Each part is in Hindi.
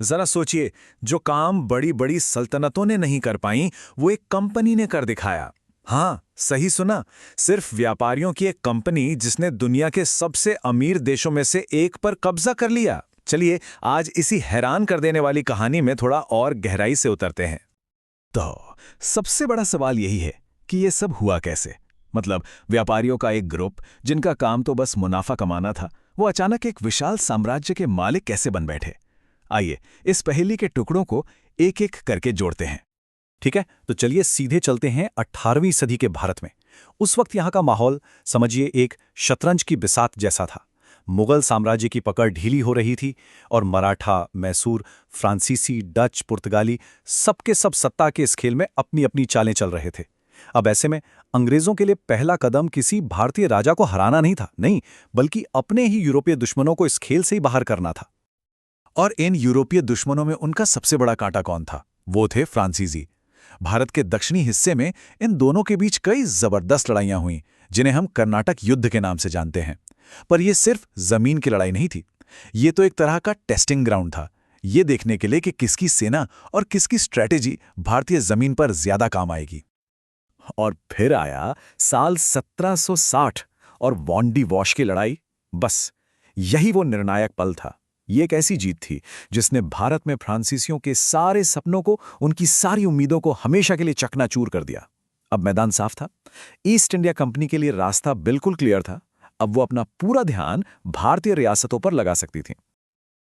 जरा सोचिए, जो काम बड़ी बड़ी सल्तनतों ने नहीं कर पाई, वो एक कंपनी ने कर दिखाया। हाँ, सही सुना। सिर्फ व्यापारियों की एक कंपनी जिसने दुनिया के सबसे अमीर देशों में से एक पर कब्जा कर लिया। चलिए आज इसी हैरान कर देने वाली कहानी में थोड़ा और गहराई से उतरते हैं। तो सबसे बड़ा सवाल यही है कि ये सब हुआ कैसे। मतलब व्यापारियों का एक ग्रुप जिनका काम तो बस मुनाफा कमाना था, वो अचानक एक विशाल साम्राज्य के मालिक कैसे बन बैठे। आइए इस पहेली के टुकड़ों को एक एक करके जोड़ते हैं। ठीक है, तो चलिए सीधे चलते हैं 18वीं सदी के भारत में। उस वक्त यहाँ का माहौल समझिए एक शतरंज की बिसात जैसा था। मुगल साम्राज्य की पकड़ ढीली हो रही थी और मराठा, मैसूर, फ्रांसीसी, डच, पुर्तगाली सबके सब सत्ता के इस खेल में अपनी अपनी चालें चल रहे थे। अब ऐसे में अंग्रेजों के लिए पहला कदम किसी भारतीय राजा को हराना नहीं था, नहीं, बल्कि अपने ही यूरोपीय दुश्मनों को इस खेल से ही बाहर करना था। और इन यूरोपीय दुश्मनों में उनका सबसे बड़ा कांटा कौन था? वो थे फ्रांसीसी। भारत के दक्षिणी हिस्से में इन दोनों के बीच कई जबरदस्त लड़ाइयां हुईं, जिन्हें हम कर्नाटक युद्ध के नाम से जानते हैं। पर यह सिर्फ जमीन की लड़ाई नहीं थी, ये तो एक तरह का टेस्टिंग ग्राउंड था, ये देखने के लिए कि किसकी सेना और किसकी स्ट्रैटेजी भारतीय जमीन पर ज्यादा काम आएगी। और फिर आया साल 1760 और वॉन्डी वॉश की लड़ाई। बस यही वो निर्णायक पल था। ये एक ऐसी जीत थी जिसने भारत में फ्रांसीसियों के सारे सपनों को, उनकी सारी उम्मीदों को हमेशा के लिए चकनाचूर कर दिया। अब मैदान साफ था, ईस्ट इंडिया कंपनी के लिए रास्ता बिल्कुल क्लियर था। अब वो अपना पूरा ध्यान भारतीय रियासतों पर लगा सकती थी।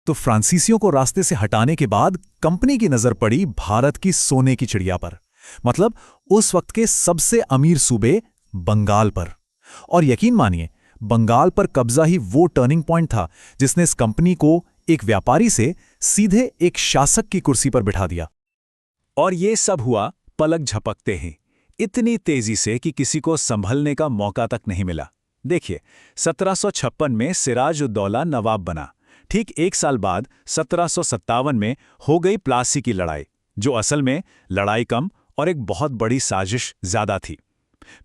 तो फ्रांसीसियों को रास्ते से हटाने के बाद कंपनी की नजर पड़ी भारत की सोने की चिड़िया पर, मतलब उस वक्त के सबसे अमीर सूबे बंगाल पर। और यकीन मानिए, बंगाल पर कब्जा ही वो टर्निंग पॉइंट था जिसने इस कंपनी को एक व्यापारी से सीधे एक शासक की कुर्सी पर बिठा दिया। और ये सब हुआ पलक झपकते ही, इतनी तेजी से कि किसी को संभलने का मौका तक नहीं मिला। देखिए, 1756 में सिराज-उद-दौला नवाब बना। ठीक एक साल बाद 1757 में हो गई प्लासी की लड़ाई, जो असल में लड़ाई कम और एक बहुत बड़ी साजिश ज्यादा थी।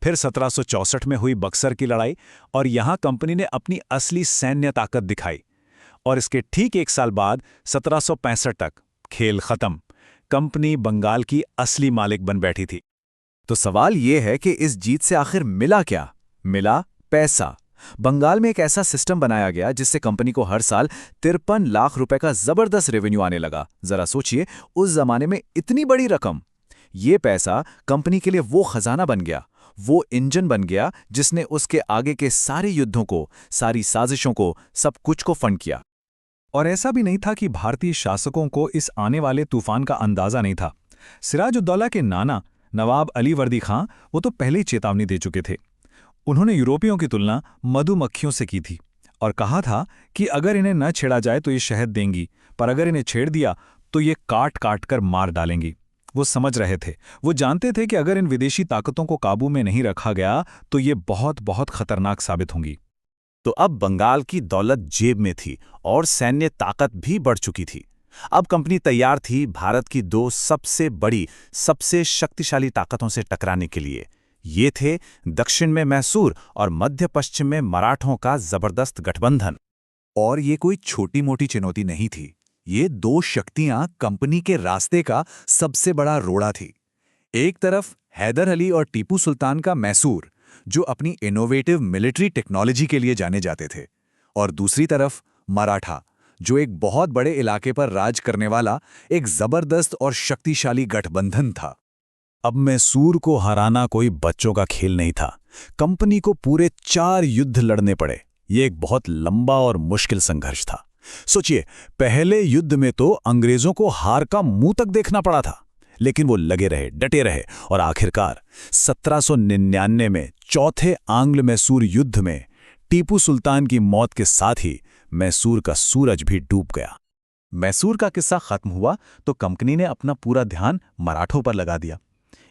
फिर 1764 में हुई बक्सर की लड़ाई और यहां कंपनी ने अपनी असली सैन्य ताकत दिखाई। और इसके ठीक एक साल बाद 1765 तक खेल खत्म, कंपनी बंगाल की असली मालिक बन बैठी थी। तो सवाल यह है कि इस जीत से आखिर मिला क्या? मिला पैसा। बंगाल में एक ऐसा सिस्टम बनाया गया जिससे कंपनी को हर साल 53 लाख रुपए का जबरदस्त रेवेन्यू आने लगा। जरा सोचिए, उस जमाने में इतनी बड़ी रकम। ये पैसा कंपनी के लिए वो खजाना बन गया, वो इंजन बन गया जिसने उसके आगे के सारे युद्धों को, सारी साजिशों को, सब कुछ को फंड किया। और ऐसा भी नहीं था कि भारतीय शासकों को इस आने वाले तूफान का अंदाजा नहीं था। सिराज-उद-दौला के नाना नवाब अली वर्दी खां वो तो पहले ही चेतावनी दे चुके थे। उन्होंने यूरोपियों की तुलना मधुमक्खियों से की थी और कहा था कि अगर इन्हें न छेड़ा जाए तो ये शहद देंगी, पर अगर इन्हें छेड़ दिया तो ये काट काट कर मार डालेंगी। वो समझ रहे थे, वो जानते थे कि अगर इन विदेशी ताकतों को काबू में नहीं रखा गया तो ये बहुत बहुत खतरनाक साबित होंगी। तो अब बंगाल की दौलत जेब में थी और सैन्य ताकत भी बढ़ चुकी थी। अब कंपनी तैयार थी भारत की दो सबसे बड़ी, सबसे शक्तिशाली ताकतों से टकराने के लिए। ये थे दक्षिण में मैसूर और मध्य पश्चिम में मराठों का जबरदस्त गठबंधन। और ये कोई छोटी मोटी चुनौती नहीं थी, ये दो शक्तियां कंपनी के रास्ते का सबसे बड़ा रोड़ा थी। एक तरफ हैदर अली और टीपू सुल्तान का मैसूर, जो अपनी इनोवेटिव मिलिट्री टेक्नोलॉजी के लिए जाने जाते थे, और दूसरी तरफ मराठा, जो एक बहुत बड़े इलाके पर राज करने वाला एक जबरदस्त और शक्तिशाली गठबंधन था। अब मैसूर को हराना कोई बच्चों का खेल नहीं था। कंपनी को पूरे 4 युद्ध लड़ने पड़े। ये एक बहुत लंबा और मुश्किल संघर्ष था। सोचिए, पहले युद्ध में तो अंग्रेजों को हार का मुंह तक देखना पड़ा था, लेकिन वो लगे रहे, डटे रहे, और आखिरकार 1799 में चौथे आंग्ल मैसूर युद्ध में टीपू सुल्तान की मौत के साथ ही मैसूर का सूरज भी डूब गया। मैसूर का किस्सा खत्म हुआ तो कंपनी ने अपना पूरा ध्यान मराठों पर लगा दिया।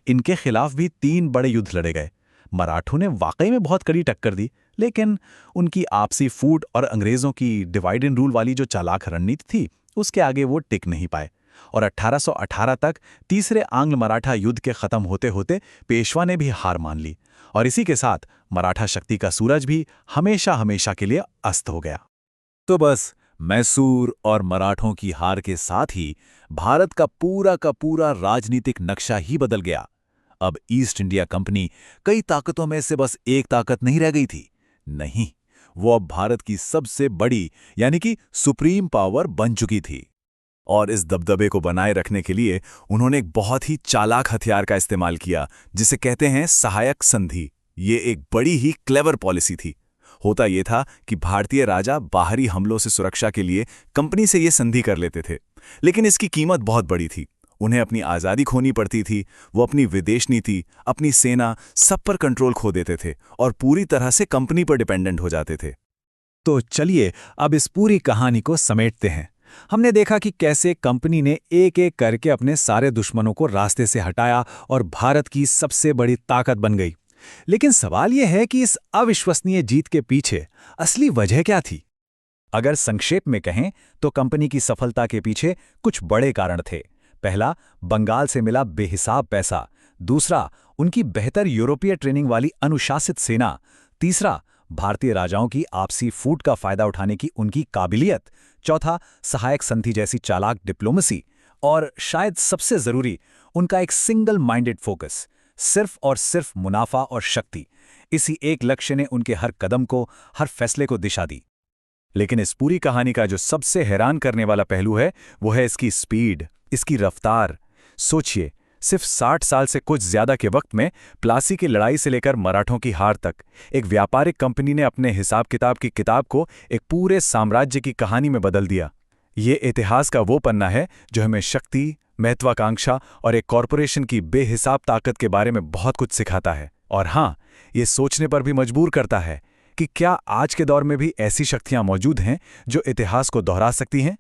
इनके खिलाफ भी 3 बड़े युद्ध लड़े गए। मराठों ने वाकई में बहुत कड़ी टक्कर दी, लेकिन उनकी आपसी फूट और अंग्रेजों की डिवाइड एंड रूल वाली जो चालाक रणनीति थी, उसके आगे वो टिक नहीं पाए। और 1818 तक तीसरे आंग्ल मराठा युद्ध के खत्म होते होते पेशवा ने भी हार मान ली, और इसी के साथ मराठा शक्ति का सूरज भी हमेशा हमेशा के लिए अस्त हो गया। तो बस मैसूर और मराठों की हार के साथ ही भारत का पूरा राजनीतिक नक्शा ही बदल गया। अब ईस्ट इंडिया कंपनी कई ताकतों में से बस एक ताकत नहीं रह गई थी। नहीं, वो अब भारत की सबसे बड़ी यानी कि सुप्रीम पावर बन चुकी थी। और इस दबदबे को बनाए रखने के लिए उन्होंने एक बहुत ही चालाक हथियार का इस्तेमाल किया, जिसे कहते हैं सहायक संधि। ये एक बड़ी ही क्लेवर पॉलिसी थी। होता ये था कि भारतीय राजा बाहरी हमलों से सुरक्षा के लिए कंपनी से ये संधि कर लेते थे, लेकिन इसकी कीमत बहुत बड़ी थी। उन्हें अपनी आज़ादी खोनी पड़ती थी। वो अपनी विदेश नीति, अपनी सेना, सब पर कंट्रोल खो देते थे और पूरी तरह से कंपनी पर डिपेंडेंट हो जाते थे। तो चलिए अब इस पूरी कहानी को समेटते हैं। हमने देखा कि कैसे कंपनी ने एक एक करके अपने सारे दुश्मनों को रास्ते से हटाया और भारत की सबसे बड़ी ताकत बन गई। लेकिन सवाल यह है कि इस अविश्वसनीय जीत के पीछे असली वजह क्या थी? अगर संक्षेप में कहें तो कंपनी की सफलता के पीछे कुछ बड़े कारण थे। पहला, बंगाल से मिला बेहिसाब पैसा। दूसरा, उनकी बेहतर यूरोपीय ट्रेनिंग वाली अनुशासित सेना। तीसरा, भारतीय राजाओं की आपसी फूट का फायदा उठाने की उनकी काबिलियत। चौथा, सहायक संधि जैसी चालाक डिप्लोमेसी। और शायद सबसे जरूरी, उनका एक सिंगल माइंडेड फोकस, सिर्फ और सिर्फ मुनाफा और शक्ति। इसी एक लक्ष्य ने उनके हर कदम को, हर फैसले को दिशा दी। लेकिन इस पूरी कहानी का जो सबसे हैरान करने वाला पहलू है, वो है इसकी स्पीड, इसकी रफ्तार। सोचिए, सिर्फ 60 साल से कुछ ज्यादा के वक्त में प्लासी की लड़ाई से लेकर मराठों की हार तक एक व्यापारिक कंपनी ने अपने हिसाब किताब की किताब को एक पूरे साम्राज्य की कहानी में बदल दिया। ये इतिहास का वो पन्ना है जो हमें शक्ति, महत्वाकांक्षा और एक कॉरपोरेशन की बेहिसाब ताकत के बारे में बहुत कुछ सिखाता है। और हाँ, ये सोचने पर भी मजबूर करता है कि क्या आज के दौर में भी ऐसी शक्तियां मौजूद हैं जो इतिहास को दोहरा सकती हैं।